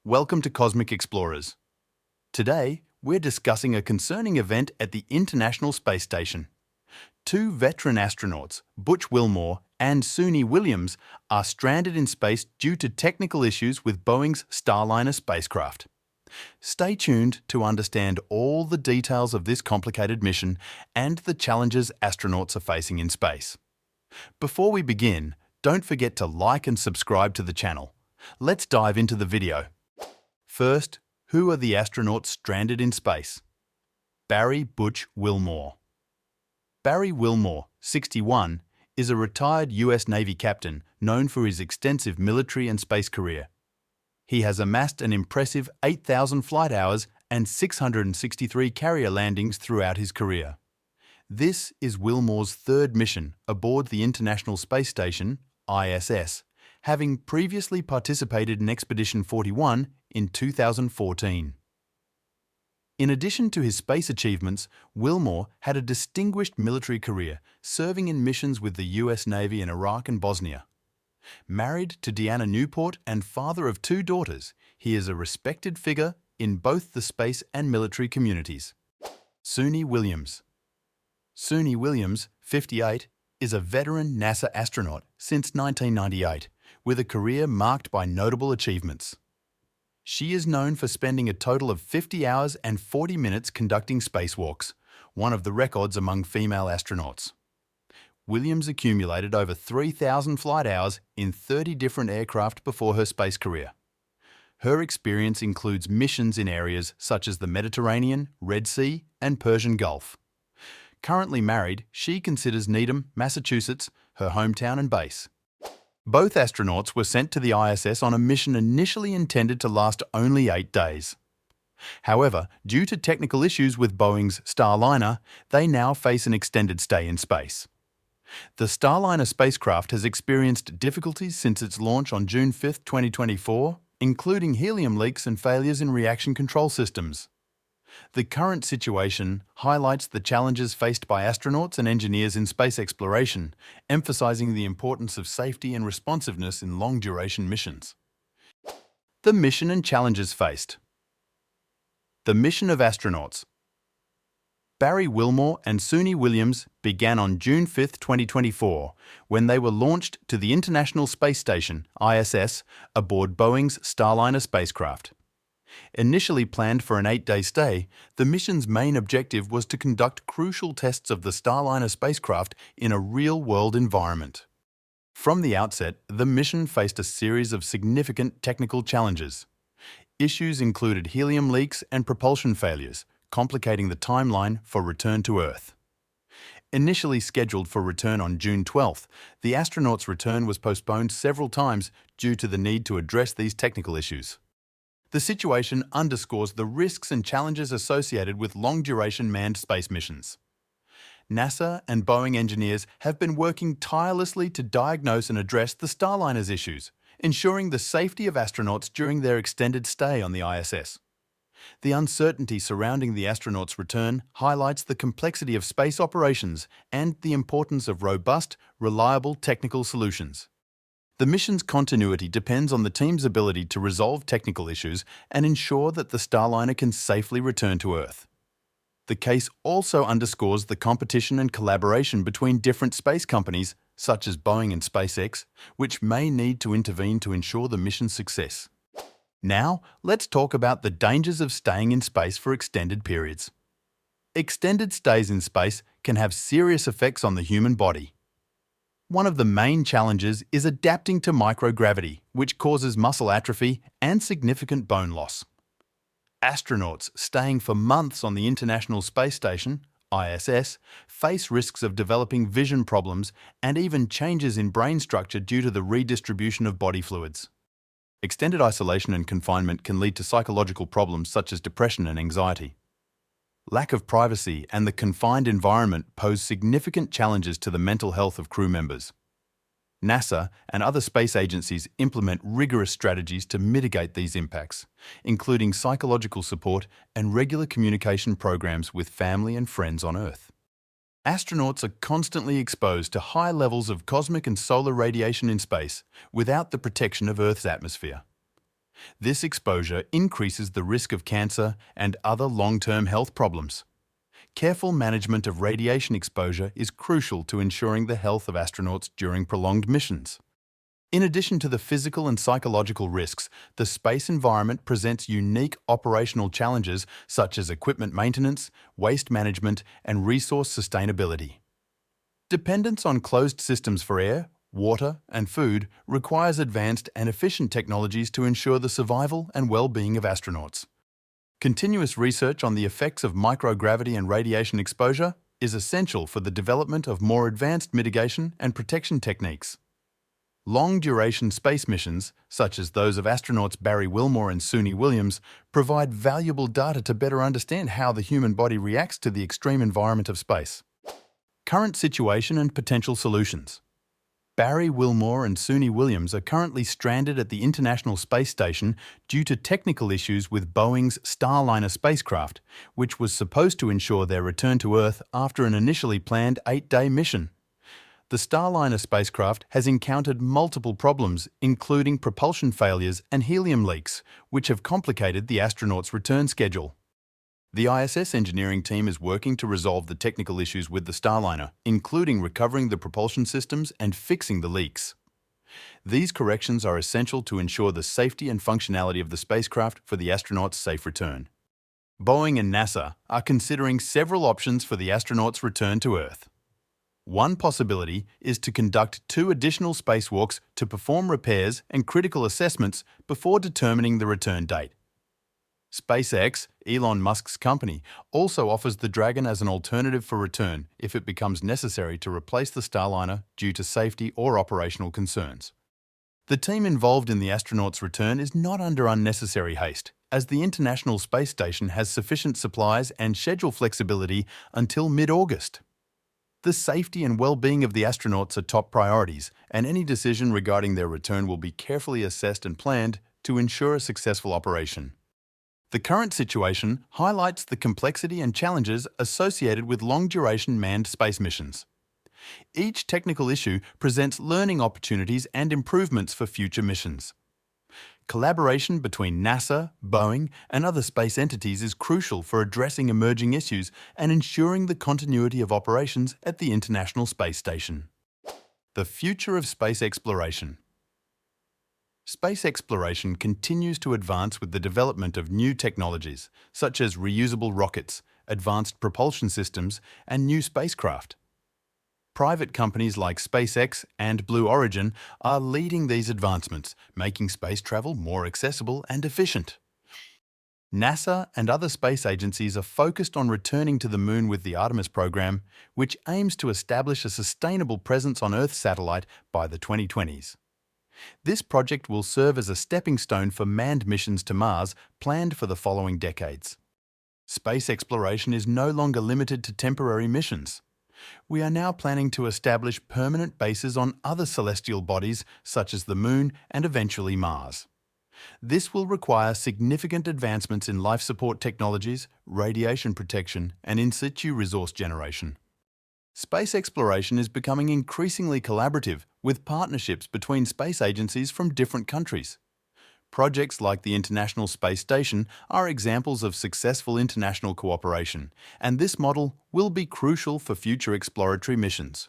Welcome to Cosmic Explorers. Today, we're discussing a concerning event at the International Space Station. Two veteran astronauts, Butch Wilmore and Suni Williams, are stranded in space due to technical issues with Boeing's Starliner spacecraft. Stay tuned to understand all the details of this complicated mission and the challenges astronauts are facing in space. Before we begin, don't forget to like and subscribe to the channel. Let's dive into the video. First, who are the astronauts stranded in space? Barry Butch Wilmore. Barry Wilmore, 61, is a retired US Navy captain known for his extensive military and space career. He has amassed an impressive 8,000 flight hours and 663 carrier landings throughout his career. This is Wilmore's third mission aboard the International Space Station, ISS, having previously participated in Expedition 41 in 2014. In addition to his space achievements, Wilmore had a distinguished military career, serving in missions with the US Navy in Iraq and Bosnia. Married to Deanna Newport and father of two daughters, he is a respected figure in both the space and military communities. Suni Williams. Suni Williams, 58, is a veteran NASA astronaut since 1998, with a career marked by notable achievements. She is known for spending a total of 50 hours and 40 minutes conducting spacewalks, one of the records among female astronauts. Williams accumulated over 3,000 flight hours in 30 different aircraft before her space career. Her experience includes missions in areas such as the Mediterranean, Red Sea, and Persian Gulf. Currently married, she considers Needham, Massachusetts, her hometown and base. Both astronauts were sent to the ISS on a mission initially intended to last only 8 days. However, due to technical issues with Boeing's Starliner, they now face an extended stay in space. The Starliner spacecraft has experienced difficulties since its launch on June 5, 2024, including helium leaks and failures in reaction control systems. The current situation highlights the challenges faced by astronauts and engineers in space exploration, emphasizing the importance of safety and responsiveness in long-duration missions. The mission and challenges faced. The mission of astronauts. Barry Wilmore and Suni Williams began on June 5, 2024, when they were launched to the International Space Station, ISS, aboard Boeing's Starliner spacecraft. Initially planned for an 8-day stay, the mission's main objective was to conduct crucial tests of the Starliner spacecraft in a real-world environment. From the outset, the mission faced a series of significant technical challenges. Issues included helium leaks and propulsion failures, complicating the timeline for return to Earth. Initially scheduled for return on June 12th, the astronauts' return was postponed several times due to the need to address these technical issues. The situation underscores the risks and challenges associated with long-duration manned space missions. NASA and Boeing engineers have been working tirelessly to diagnose and address the Starliner's issues, ensuring the safety of astronauts during their extended stay on the ISS. The uncertainty surrounding the astronauts' return highlights the complexity of space operations and the importance of robust, reliable technical solutions. The mission's continuity depends on the team's ability to resolve technical issues and ensure that the Starliner can safely return to Earth. The case also underscores the competition and collaboration between different space companies, such as Boeing and SpaceX, which may need to intervene to ensure the mission's success. Now, let's talk about the dangers of staying in space for extended periods. Extended stays in space can have serious effects on the human body. One of the main challenges is adapting to microgravity, which causes muscle atrophy and significant bone loss. Astronauts staying for months on the International Space Station, ISS, face risks of developing vision problems and even changes in brain structure due to the redistribution of body fluids. Extended isolation and confinement can lead to psychological problems such as depression and anxiety. Lack of privacy and the confined environment pose significant challenges to the mental health of crew members. NASA and other space agencies implement rigorous strategies to mitigate these impacts, including psychological support and regular communication programs with family and friends on Earth. Astronauts are constantly exposed to high levels of cosmic and solar radiation in space without the protection of Earth's atmosphere. This exposure increases the risk of cancer and other long-term health problems. Careful management of radiation exposure is crucial to ensuring the health of astronauts during prolonged missions. In addition to the physical and psychological risks, the space environment presents unique operational challenges such as equipment maintenance, waste management, and resource sustainability. Dependence on closed systems for air, water, and food requires advanced and efficient technologies to ensure the survival and well-being of astronauts. Continuous research on the effects of microgravity and radiation exposure is essential for the development of more advanced mitigation and protection techniques. Long-duration space missions, such as those of astronauts Barry Wilmore and Suni Williams, provide valuable data to better understand how the human body reacts to the extreme environment of space. Current situation and potential solutions. Barry Wilmore and Suni Williams are currently stranded at the International Space Station due to technical issues with Boeing's Starliner spacecraft, which was supposed to ensure their return to Earth after an initially planned 8-day mission. The Starliner spacecraft has encountered multiple problems, including propulsion failures and helium leaks, which have complicated the astronauts' return schedule. The ISS engineering team is working to resolve the technical issues with the Starliner, including recovering the propulsion systems and fixing the leaks. These corrections are essential to ensure the safety and functionality of the spacecraft for the astronauts' safe return. Boeing and NASA are considering several options for the astronauts' return to Earth. One possibility is to conduct 2 additional spacewalks to perform repairs and critical assessments before determining the return date. SpaceX, Elon Musk's company, also offers the Dragon as an alternative for return if it becomes necessary to replace the Starliner due to safety or operational concerns. The team involved in the astronauts' return is not under unnecessary haste, as the International Space Station has sufficient supplies and schedule flexibility until mid-August. The safety and well-being of the astronauts are top priorities, and any decision regarding their return will be carefully assessed and planned to ensure a successful operation. The current situation highlights the complexity and challenges associated with long-duration manned space missions. Each technical issue presents learning opportunities and improvements for future missions. Collaboration between NASA, Boeing, and other space entities is crucial for addressing emerging issues and ensuring the continuity of operations at the International Space Station. The future of space exploration. Space exploration continues to advance with the development of new technologies, such as reusable rockets, advanced propulsion systems, and new spacecraft. Private companies like SpaceX and Blue Origin are leading these advancements, making space travel more accessible and efficient. NASA and other space agencies are focused on returning to the Moon with the Artemis program, which aims to establish a sustainable presence on Earth's satellite by the 2020s. This project will serve as a stepping stone for manned missions to Mars planned for the following decades. Space exploration is no longer limited to temporary missions. We are now planning to establish permanent bases on other celestial bodies such as the Moon and eventually Mars. This will require significant advancements in life support technologies, radiation protection, and in situ resource generation. Space exploration is becoming increasingly collaborative with partnerships between space agencies from different countries. Projects like the International Space Station are examples of successful international cooperation, and this model will be crucial for future exploratory missions.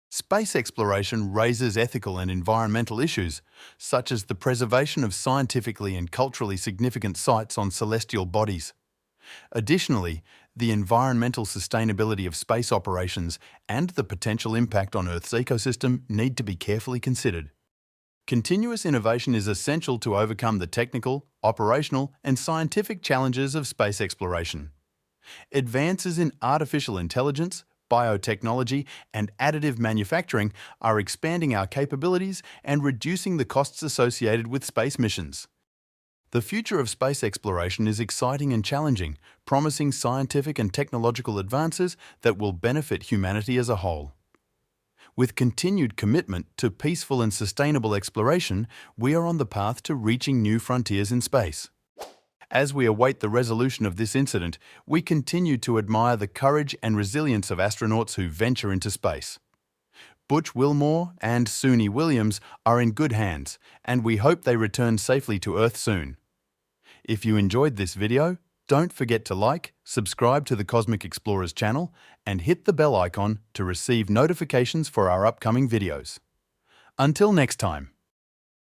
Space exploration raises ethical and environmental issues, such as the preservation of scientifically and culturally significant sites on celestial bodies. Additionally, the environmental sustainability of space operations and the potential impact on Earth's ecosystem need to be carefully considered. Continuous innovation is essential to overcome the technical, operational, and scientific challenges of space exploration. Advances in artificial intelligence, biotechnology, and additive manufacturing are expanding our capabilities and reducing the costs associated with space missions. The future of space exploration is exciting and challenging, promising scientific and technological advances that will benefit humanity as a whole. With continued commitment to peaceful and sustainable exploration, we are on the path to reaching new frontiers in space. As we await the resolution of this incident, we continue to admire the courage and resilience of astronauts who venture into space. Butch Wilmore and Suni Williams are in good hands, and we hope they return safely to Earth soon. If you enjoyed this video, don't forget to like, subscribe to the Cosmic Explorers channel, and hit the bell icon to receive notifications for our upcoming videos. Until next time.